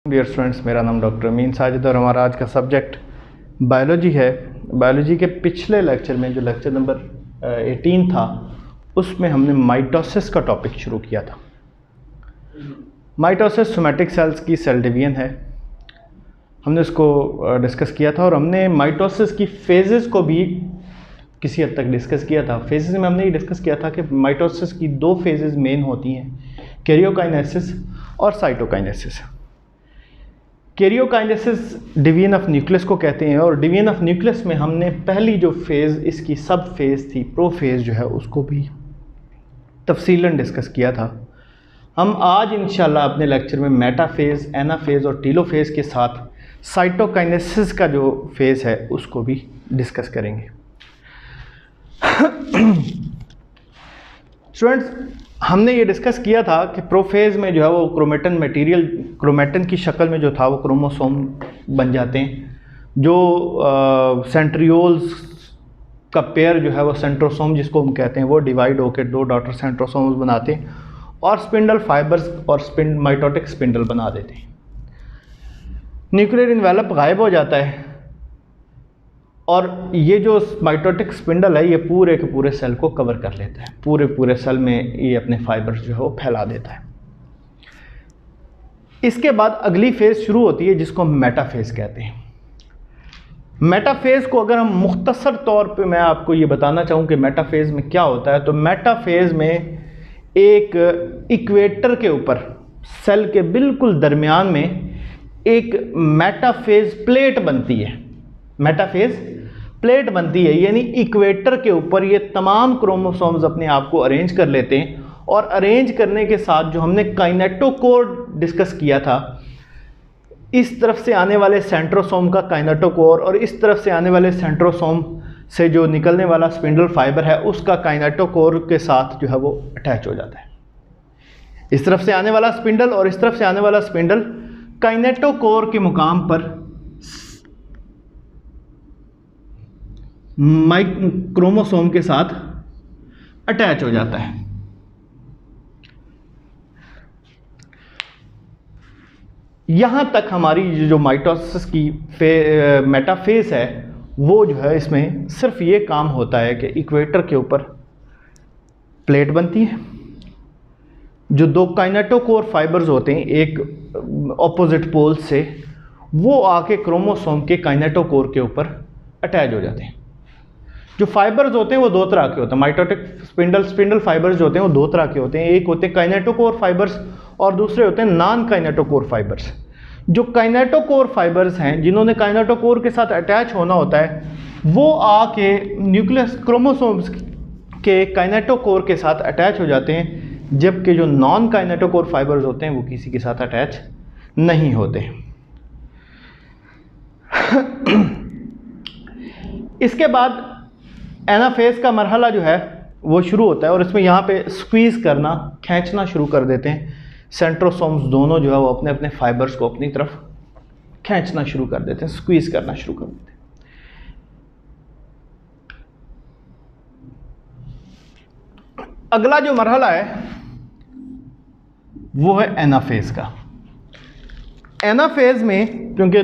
Dear students, मेरा नाम doctor अमीन साजिद और हमारा आज का सब्जेक्ट बायोलॉजी है। बायोलॉजी के पिछले लेक्चर में जो लेक्चर नंबर 18 था उसमें हमने माइटोसिस का टॉपिक शुरू किया था। माइटोसिस सोमैटिक सेल्स की सेल डिवीजन है, हमने उसको डिस्कस किया था और हमने माइटोसिस की फेजेस को भी किसी हद तक डिस्कस किया था। फेजेस में हमने ये डिस्कस किया था कि माइटोसिस की दो फेजेस मेन होती हैं, कैरियोकाइनेसिस और cytokinesis. Karyokinesis division of nucleus को कहते हैं और डिवीजन ऑफ न्यूक्लियस में हमने पहली जो फेज़ इसकी सब फेज़ थी, प्रोफेज़ जो है, उसको भी तफसीलन डिस्कस किया था। हम आज इंशाल्लाह अपने लेक्चर में मेटाफेज़, एनाफेज़ और टीलोफेज़ के साथ साइटोकाइनेसिस का जो फेज़ है उसको भी डिस्कस करेंगे। स्टूडेंट्स, हमने ये डिस्कस किया था कि प्रोफेज़ में जो है वो क्रोमेटिन की शक्ल में जो था वो क्रोमोसोम बन जाते हैं। जो सेंट्रियोल्स का पेयर जो है वो सेंट्रोसोम जिसको हम कहते हैं वो डिवाइड होकर दो डॉटर सेंट्रोसोम्स बनाते हैं और स्पिंडल फाइबर्स और माइटोटिक स्पिंडल बना देते हैं। न्यूक्लियर इन्वेलप गायब हो जाता है और ये जो माइटोटिक स्पिंडल है ये पूरे के पूरे सेल को कवर कर लेता है, पूरे सेल में ये अपने फाइबर्स जो है वो फैला देता है। इसके बाद अगली फेज़ शुरू होती है जिसको हम मेटाफेज़ कहते हैं। मेटाफेज़ को अगर हम मुख्तसर तौर पे मैं आपको ये बताना चाहूँ कि मेटाफेज़ में क्या होता है, तो मेटाफेज़ में एक इक्वेटर के ऊपर सेल के बिल्कुल दरमियान में एक मेटाफेज़ प्लेट बनती है। मेटाफेज़ प्लेट बनती है यानी इक्वेटर के ऊपर ये तमाम क्रोमोसोम्स अपने आप को अरेंज कर लेते हैं और अरेंज करने के साथ जो हमने काइनेटोकोर डिस्कस किया था, इस तरफ से आने वाले सेंट्रोसोम का काइनेटोकोर और इस तरफ से आने वाले सेंट्रोसोम से जो निकलने वाला स्पिंडल फाइबर है उसका काइनेटोकोर के साथ जो है वो अटैच हो जाता है। इस तरफ से आने वाला स्पिंडल और इस तरफ से आने वाला स्पिंडल काइनेटोकोर के मुकाम पर क्रोमोसोम के साथ अटैच हो जाता है। यहां तक हमारी जो माइटोसिस की मेटाफेज़ है वो जो है इसमें सिर्फ ये काम होता है कि इक्वेटर के ऊपर प्लेट बनती है, जो दो काइनेटोकोर फाइबर्स होते हैं एक ऑपोजिट पोल से, वो आके क्रोमोसोम के काइनेटोकोर के ऊपर अटैच हो जाते हैं। जो फाइबर्स होते हैं वो दो तरह के होते हैं। माइटोटिक स्पिंडल फाइबर्स जो होते हैं वो दो तरह के होते हैं, एक होते हैं काइनेटोकोर फाइबर्स और दूसरे होते हैं नॉन काइनेटोकोर फाइबर्स। जो काइनेटोकोर फाइबर्स हैं जिन्होंने काइनेटोकोर के साथ अटैच होना होता है वो आके न्यूक्लियस क्रोमोसोम्स के काइनेटोकोर के साथ अटैच हो जाते हैं, जबकि जो नॉन काइनेटोकोर फाइबर्स होते हैं वो किसी के साथ अटैच नहीं होते। इसके बाद एनाफेज़ का मरहला जो है वो शुरू होता है और इसमें यहाँ पे स्क्वीज़ करना, खींचना शुरू कर देते हैं। सेंट्रोसोम्स दोनों जो है वो अपने अपने फाइबर्स को अपनी तरफ खींचना शुरू कर देते हैं, स्क्वीज़ करना शुरू कर देते हैं। अगला जो मरहला है वो है एनाफेज़ का। एनाफेज़ में क्योंकि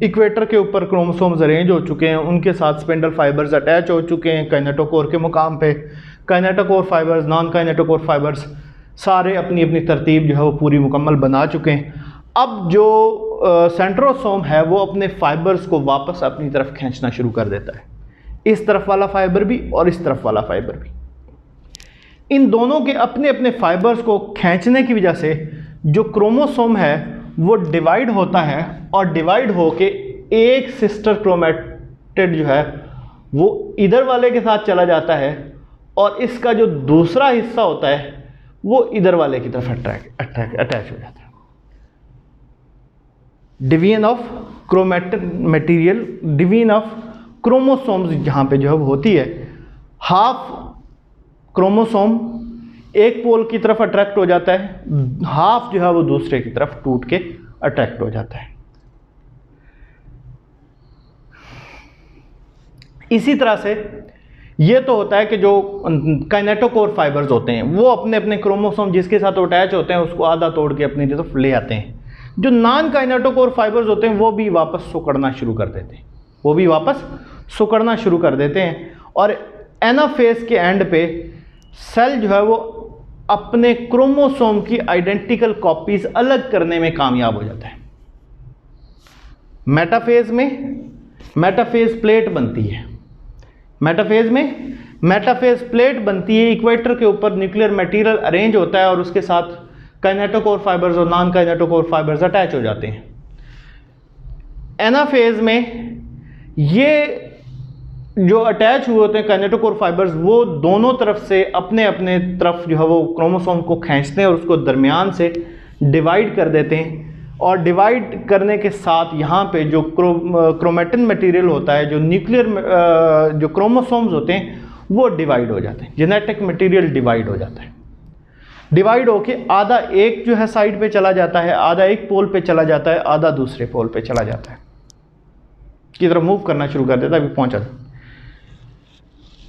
इक्वेटर के ऊपर क्रोमोसोम्स अरेंज हो चुके हैं, उनके साथ स्पिंडल फाइबर्स अटैच हो चुके हैं काइनेटोकोर के मुकाम पे, kinetochore fibres, non kinetochore fibres सारे अपनी अपनी तरतीब जो है वो पूरी मुकम्मल बना चुके हैं। अब जो सेंट्रोसोम है वो अपने फाइबर्स को वापस अपनी तरफ खींचना शुरू कर देता है, इस तरफ वाला फाइबर भी और इस तरफ वाला फाइबर भी। इन दोनों के अपने अपने फाइबर्स को खींचने की वजह से जो क्रोमोसोम है वो डिवाइड होता है और डिवाइड होके एक सिस्टर क्रोमेटिड जो है वो इधर वाले के साथ चला जाता है और इसका जो दूसरा हिस्सा होता है वो इधर वाले की तरफ अटैच हो जाता है। Division of chromatin material, division of chromosomes जहाँ पे जो है वो होती है। हाफ क्रोमोसोम एक पोल की तरफ अट्रैक्ट हो जाता है, हाफ जो है वो दूसरे की तरफ टूट के अट्रैक्ट हो जाता है। इसी तरह से ये तो होता है कि जो काइनेटोकोर फाइबर्स होते हैं वो अपने अपने क्रोमोसोम जिसके साथ अटैच होते हैं उसको आधा तोड़ के अपनी तरफ ले आते हैं, जो नॉन काइनेटोकोर फाइबर्स होते हैं वो भी वापस सिकुड़ना शुरू कर देते हैं, वो भी वापस सिकुड़ना शुरू कर देते हैं, और एनाफेज के एंड पे सेल जो है वो अपने क्रोमोसोम की आइडेंटिकल कॉपीज अलग करने में कामयाब हो जाता है। मेटाफेज में मेटाफेज प्लेट बनती है, मेटाफेज में मेटाफेज प्लेट बनती है, इक्वेटर के ऊपर न्यूक्लियर मटेरियल अरेंज होता है और उसके साथ काइनेटोकोर फाइबर्स और नॉन काइनेटोकोर फाइबर्स अटैच हो जाते हैं। एनाफेज में ये जो अटैच हुए होते हैं काइनेटोकोर फाइबर्स, वो दोनों तरफ से अपने अपने तरफ जो है वो क्रोमोसोम को खींचते हैं और उसको दरमियान से डिवाइड कर देते हैं, और डिवाइड करने के साथ यहाँ पे जो क्रोमेटिन मटेरियल होता है, जो न्यूक्लियर जो क्रोमोसोम्स होते हैं वो डिवाइड हो जाते हैं, जेनेटिक मटेरियल डिवाइड हो जाता है। डिवाइड होके आधा एक जो है साइड पे चला जाता है, आधा एक पोल पे चला जाता है, आधा दूसरे पोल पे चला जाता है, की तरफ मूव करना शुरू कर देता है, अभी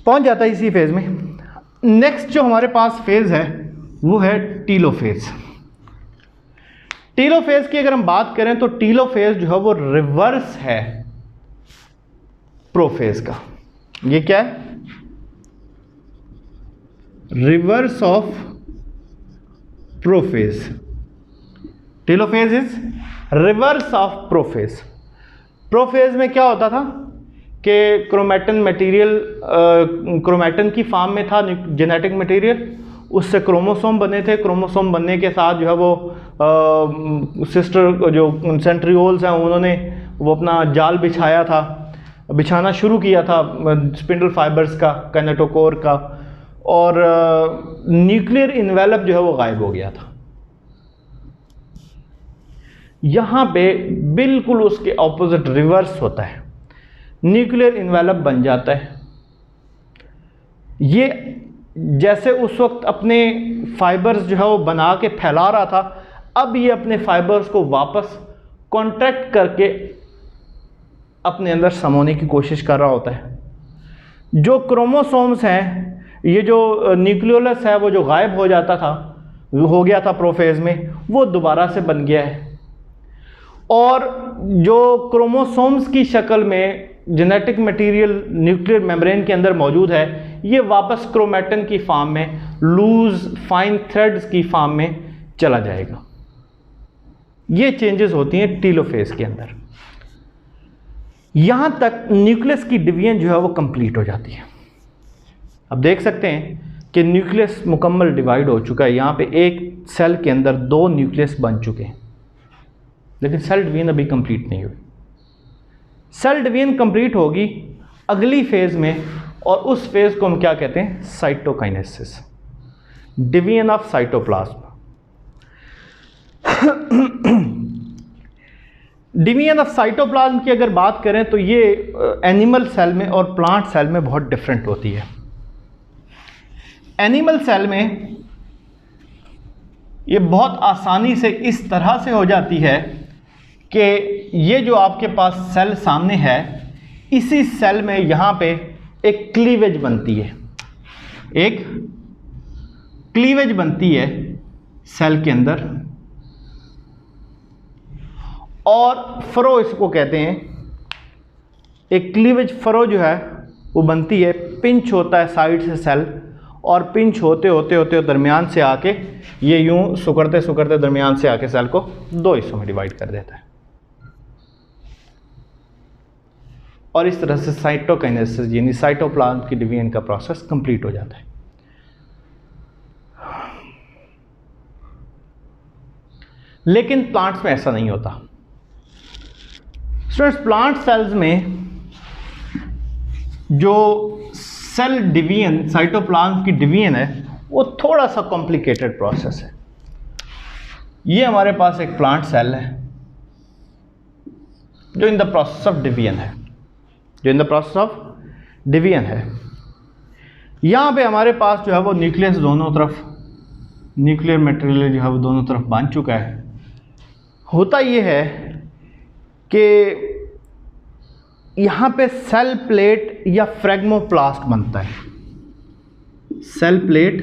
पहुंच जाता है इसी फेज में। नेक्स्ट जो हमारे पास फेज है वो है टीलोफेज। टीलोफेज की अगर हम बात करें तो टीलोफेज जो है वो रिवर्स है प्रोफेज का। ये क्या है? Reverse of prophase. Telophase is reverse of prophase. Prophase में क्या होता था कि क्रोमेटिन मटेरियल क्रोमेटिन की फॉर्म में था जेनेटिक मटेरियल, उससे क्रोमोसोम बने थे, क्रोमोसोम बनने के साथ जो है वो सिस्टर जो सेंट्रियोल्स हैं उन्होंने वो अपना जाल बिछाना शुरू किया था स्पिंडल फाइबर्स का, काइनेटोकोर का, और न्यूक्लियर इन्वेलप जो है वो गायब हो गया था। यहाँ पे बिल्कुल उसके ऑपोजिट रिवर्स होता है, न्यूक्लियर इन्वेलप बन जाता है। ये जैसे उस वक्त अपने फाइबर्स जो है वो बना के फैला रहा था, अब ये अपने फाइबर्स को वापस कॉन्ट्रैक्ट करके अपने अंदर समाने की कोशिश कर रहा होता है। जो क्रोमोसोम्स हैं, ये जो न्यूक्लियोलस है वो जो गायब हो गया था प्रोफेज में, वो दोबारा से बन गया है, और जो क्रोमोसोम्स की शक्ल में जेनेटिक मटेरियल न्यूक्लियर मेम्ब्रेन के अंदर मौजूद है, ये वापस क्रोमेटिन की फॉर्म में, लूज फाइन थ्रेड्स की फॉर्म में चला जाएगा। ये चेंजेस होती हैं टीलोफेज के अंदर। यहां तक न्यूक्लियस की डिवीजन जो है वो कंप्लीट हो जाती है। अब देख सकते हैं कि न्यूक्लियस मुकम्मल डिवाइड हो चुका है। यहाँ पे एक सेल के अंदर 2 न्यूक्लियस बन चुके हैं, लेकिन सेल डिवीजन अभी कंप्लीट नहीं हुई। सेल डिवीजन कंप्लीट होगी अगली फेज में, और उस फेज को हम क्या कहते हैं? Cytokinesis, division of cytoplasm. Division of cytoplasm की अगर बात करें तो ये एनिमल सेल में और प्लांट सेल में बहुत डिफरेंट होती है। एनिमल सेल में ये बहुत आसानी से इस तरह से हो जाती है कि ये जो आपके पास सेल सामने है, इसी सेल में यहाँ पे एक क्लीवेज बनती है, एक क्लीवेज बनती है सेल के अंदर, और फरो इसको कहते हैं। एक क्लीवेज फरो जो है वो बनती है, पिंच होता है साइड से सेल, और पिंच होते होते दरमियान से आके ये यूं सुकड़ते दरमियान से आके सेल को 2 हिस्सों में डिवाइड कर देता है, और इस तरह से साइटोकाइनेसिस यानी साइटोप्लाज्म की डिवीजन का प्रोसेस कंप्लीट हो जाता है। लेकिन प्लांट्स में ऐसा नहीं होता। स्टूडेंट्स, प्लांट सेल्स में जो सेल डिवीजन, साइटोप्लाज्म की डिवीजन है, वो थोड़ा सा कॉम्प्लिकेटेड प्रोसेस है। ये हमारे पास एक प्लांट सेल है जो in the process of division है, यहाँ पे हमारे पास जो है वो न्यूक्लियस दोनों तरफ, न्यूक्लियर मटेरियल जो है वो दोनों तरफ बन चुका है। होता ये है कि यहाँ पे सेल प्लेट या फ्रेगमोप्लास्ट बनता है। सेल प्लेट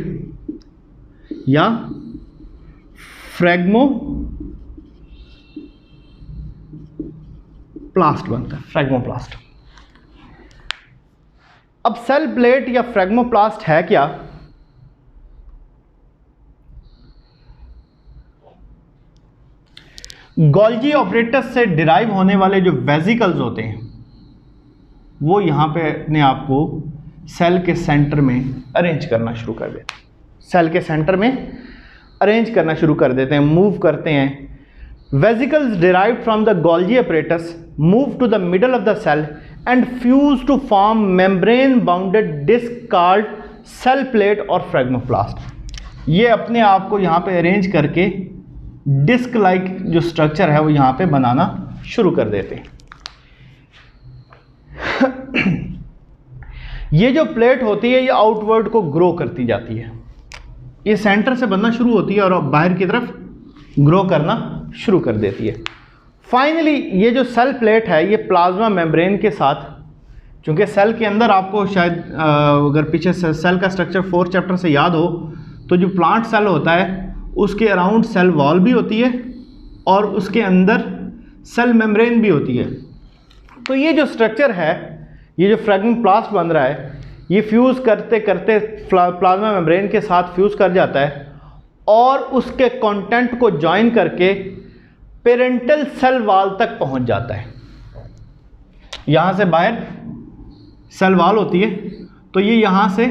या प्लास्ट बनता है, फ्रैग्मोप्लास्ट। अब सेल प्लेट या फ्रैग्मोप्लास्ट है क्या? गोल्जी ऑपरेटस से डिराइव होने वाले जो वेसिकल्स होते हैं वो यहां पे अपने आप को सेल के सेंटर में अरेंज करना शुरू कर देते हैं, सेल के सेंटर में अरेंज करना शुरू कर देते हैं, मूव करते हैं। Vesicles derived from the Golgi apparatus move to the middle of the cell and fuse to form membrane bounded disc called cell plate और फ्रैग्मोप्लास्ट। ये अपने आप को यहाँ पे अरेंज करके डिस्क लाइक जो स्ट्रक्चर है वो यहाँ पे बनाना शुरू कर देते हैं। ये जो प्लेट होती है ये आउटवर्ड को ग्रो करती जाती है, ये सेंटर से बनना शुरू होती है और बाहर की तरफ ग्रो करना शुरू कर देती है। फाइनली ये जो सेल प्लेट है ये प्लाज्मा मेम्ब्रेन के साथ, चूँकि सेल के अंदर आपको शायद अगर पीछे सेल का स्ट्रक्चर 4 चैप्टर से याद हो तो जो प्लांट सेल होता है उसके अराउंड सेल वॉल भी होती है और उसके अंदर सेल मेम्ब्रेन भी होती है। तो ये जो स्ट्रक्चर है, ये जो फ्रैग्मोप्लास्ट बन रहा है, ये फ्यूज़ करते करते प्लाज्मा मेम्ब्रेन के साथ फ्यूज़ कर जाता है और उसके कंटेंट को ज्वाइन करके पेरेंटल सेल वॉल तक पहुंच जाता है। यहाँ से बाहर सेल वॉल होती है तो ये यहाँ से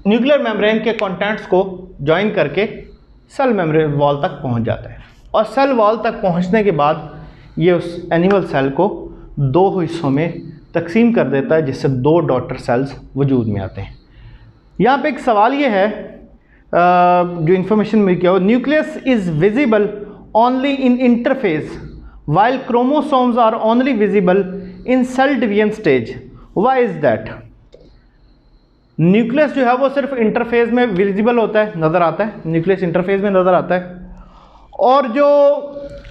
न्यूक्लियर मेम्ब्रेन के कंटेंट्स को ज्वाइन करके सेल मेम्ब्रेन वॉल तक पहुंच जाता है और सेल वॉल तक पहुंचने के बाद ये उस एनिमल सेल को 2 हिस्सों में तकसीम कर देता है जिससे 2 डॉटर सेल्स वजूद में आते हैं। यहाँ पे एक सवाल ये है जो इन्फॉर्मेशन मिल गया हो, nucleus is visible only in interphase while chromosomes are only visible in cell division stage, why is that? Nucleus जो है वो सिर्फ इंटरफेज में विजिबल होता है, नज़र आता है, न्यूक्लियस इंटरफेज में नज़र आता है और जो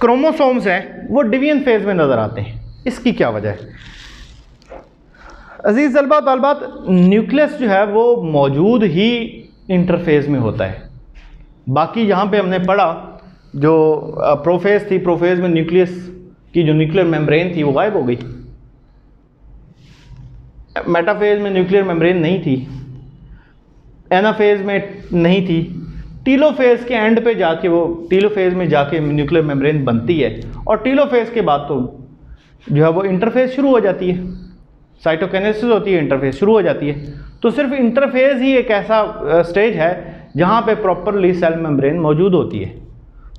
क्रोमोसोम्स हैं वो डिवीजन फेज में नज़र आते हैं। इसकी क्या वजह है? अजीज़ तलबा तलबात, न्यूक्लियस जो है वो मौजूद ही इंटरफेज में होता है। बाकी यहाँ पे हमने पढ़ा जो प्रोफेज थी, प्रोफेज में न्यूक्लियस की जो न्यूक्लियर मेम्ब्रेन थी वो गायब हो गई। मेटाफेज में न्यूक्लियर मेम्ब्रेन नहीं थी, एनाफेज में नहीं थी, टीलोफेज के एंड पे जाके वो टीलोफेज में जाके न्यूक्लियर मेम्ब्रेन बनती है और टीलोफेज के बाद तो जो है वो इंटरफेज शुरू हो जाती है, साइटोकाइनेसिस होती है, इंटरफेज शुरू हो जाती है। तो सिर्फ इंटरफेज ही एक ऐसा स्टेज है जहाँ पे प्रॉपरली सेल मेम्ब्रेन मौजूद होती है।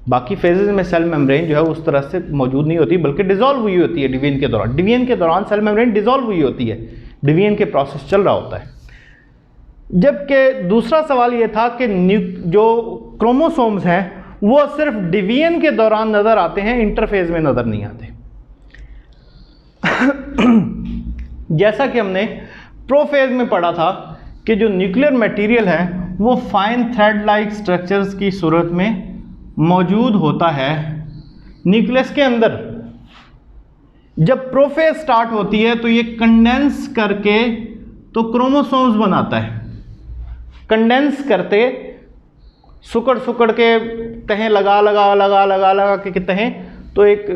बाकी फेजेस में सेल मेम्ब्रेन जो है उस तरह से मौजूद नहीं होती, बल्कि डिसॉल्व हुई होती है डिवीजन के दौरान। डिवीजन के दौरान सेल मेम्ब्रेन डिसॉल्व हुई होती है, डिवीजन के प्रोसेस चल रहा होता है। जबकि दूसरा सवाल ये था कि जो क्रोमोसोम्स हैं वो सिर्फ डिवीजन के दौरान नज़र आते हैं, इंटरफेज में नज़र नहीं आते। जैसा कि हमने प्रोफेज में पढ़ा था कि जो न्यूक्लियर मटेरियल है वो फाइन थ्रेड लाइक स्ट्रक्चर्स की सूरत में मौजूद होता है न्यूक्लियस के अंदर। जब प्रोफेज स्टार्ट होती है तो ये कंडेंस करके तो क्रोमोसोम्स बनाता है, कंडेंस करते सुकड़ सुकड़ के तहें लगा के तहें तो एक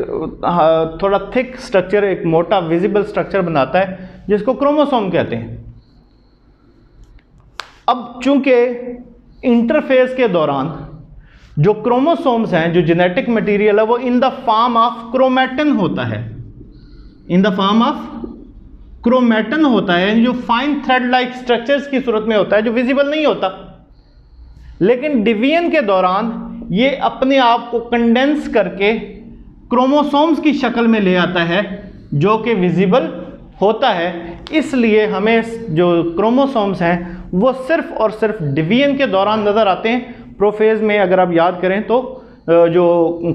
थोड़ा थिक स्ट्रक्चर, एक मोटा विजिबल स्ट्रक्चर बनाता है जिसको क्रोमोसोम कहते हैं। अब चूंकि इंटरफेज के दौरान जो क्रोमोसोम्स हैं, जो जेनेटिक मटेरियल है वो in the form of chromatin होता है, in the form of chromatin होता है, जो फाइन थ्रेड लाइक स्ट्रक्चर्स की सूरत में होता है, जो विजिबल नहीं होता। लेकिन डिवीजन के दौरान ये अपने आप को कंडेंस करके क्रोमोसोम्स की शक्ल में ले आता है जो कि विजिबल होता है। इसलिए हमें जो क्रोमोसोम्स हैं वो सिर्फ और सिर्फ डिवीजन के दौरान नज़र आते हैं। प्रोफेज में अगर आप याद करें तो जो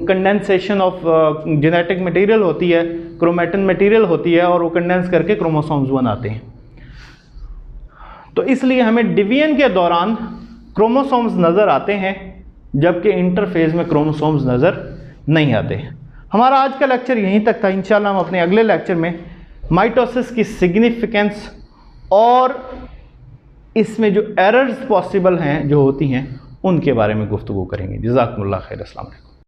कंडेंसेशन ऑफ जेनेटिक मटेरियल होती है, क्रोमैटिन मटेरियल होती है और वो कंडेंस करके क्रोमोसोम्स बनाते हैं। तो इसलिए हमें डिवीजन के दौरान क्रोमोसोम्स नज़र आते हैं जबकि इंटरफेज में क्रोमोसोम्स नज़र नहीं आते। हमारा आज का लेक्चर यहीं तक था। इंशाल्लाह हम अपने अगले लेक्चर में माइटोसिस की सिग्निफिकेंस और इसमें जो एरर्स पॉसिबल हैं जो होती हैं उनके बारे में गुफ्तगू करेंगे। जज़ाकुमुल्लाह खैर। अस्सलाम वालेकुम।